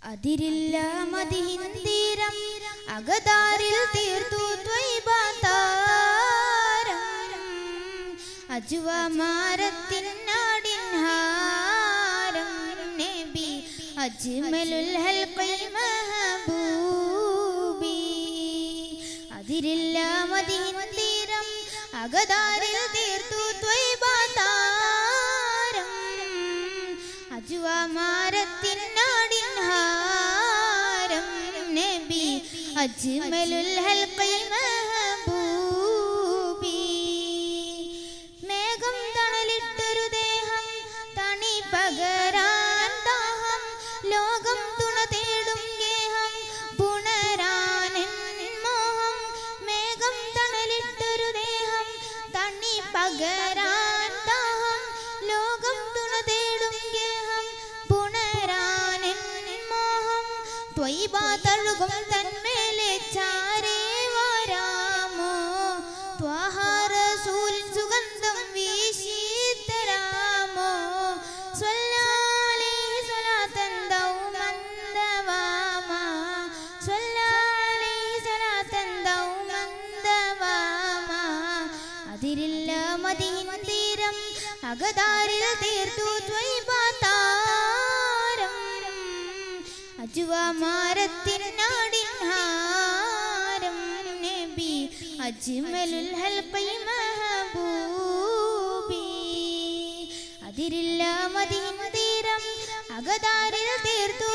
അതിരില്ല മദീൻ തീരം അകതാരിൽ തീർത്തു ത്വയ്ബാതാരം അജ്വ മാരത്തിൻ നാടിൻ ഹാരം നബി അജ്മലുൽ ഹൽഖി മഹബൂബി അതിരില്ല മദീൻ തീരം അകതാരിൽ തീർത്തു ത്വയ്ബാതാരം അജ്വ മാരത്തിൻ നാടിൻ ഹാരം നബി അജ്മലുൽ ഹൽഖി മഹബൂബി മേഘം തണലിട്ടൊരു ദേഹം തണി പകരാൻ ദാഹം ലോകം തുണ തേടും ഗേഹം പുണരാൻ മോഹം മേഘം തണലിട്ടൊരു ദേഹം തണി പകരാൻ ദാഹം ലോകം തുണ തേടും ഗേഹം പുണരാൻ മോഹം ത്വയ്ബ തഴുകും തന്മേലെ ചാരേ വരാമോ ത്വഹ റസൂലിൻ സുഗന്ധം വീശി തരാമോ സ്വല്ലല്ലാഹി സ്വലാത്തൻ ദൗമൻ ദവാമാ സ്വല്ലല്ലാഹി സ്വലാത്തൻ ദൗമൻ ദവാമാ അതിരില്ല മദീൻ തീരം അകതാരിൽ തീർത്തു ത്വയ്ബാതാരം അജ്വ മാരത്തിൻ നാടിൻ ഹാരം നബി അജ്മലുൽ ഹൽഖി മഹബൂബി അതിരില്ല മദീൻ തീരം അകതാരിൽ തീർത്തു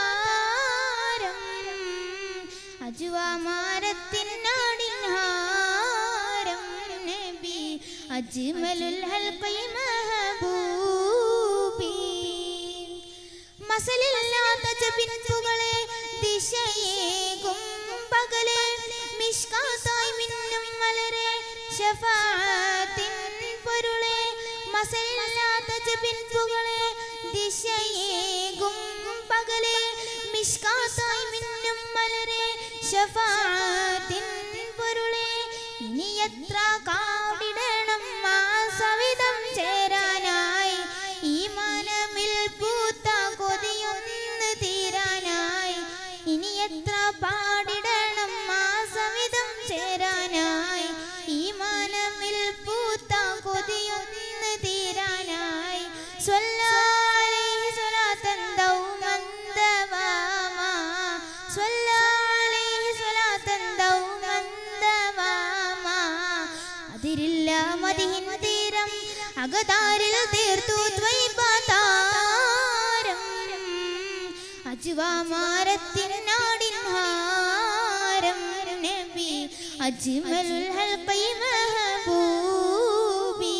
ത്വയ്ബാതാരം അജ്വ മാരത്തിൻ നാടിൻ ഹാരം നബി അജ്മലുൽ ഹൽഖി മഹബൂബി മസലില്ലാത്ത ജപിൻപുകളെ ദിശയേകും പകലെ മിഷ്കാത്തായി മിന്നും മലരെ ശഫാഅത്തിൻ പൊരുളെ മസലില്ലാത്ത ജപിൻപുകളെ ദിശയേകും പകലെ മിഷ്കാത്തായി മിന്നും മലരെ ശഫാഅത്തിൻ പൊരുളെ ഇനി എത്ര കാവിടണം ആ സവിധം ചേരാനായി ഈ മനമിൽ പൂത്ത കൊതിയൊന്ന് തീരാനായി ഇനി എത്ര പാടിടണം ആ സവിധം ചേരാനായി ഈ മനമിൽ പൂത്ത കൊതിയൊന്ന് തീരാനായി സ്വല്ലല്ലാഹി സ്വലാത്തൻ ദൗമൻ ദവാമാ സ്വല്ലല്ലാഹി സ്വലാത്തൻ ദൗമൻ ദവാമാ അതിരില്ല മദീൻ തീരം അകതാരിൽ തീർത്തു ത്വയ്ബാതാരം അജ്വ മാരത്തിൻ നാടിൻ ഹാരം നബി അജ്മലുൽ ഹൽഖി മഹബൂബി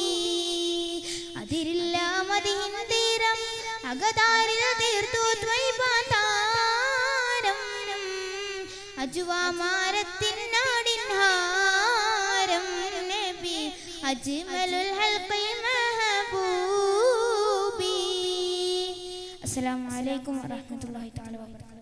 അതിരില്ല മദീൻ തീരം അകതാരിൽ തീർത്തു ത്വയ്ബാതാരം അജ്വ മാരത്തിൻ നാടിൻ ഹാരം നബി അജ്മലുൽ ഹൽഖി മഹബൂബി. അസ്സലാമു അലൈക്കും വറഹ്മത്തുള്ളാഹി തആല വബറകാതുഹു.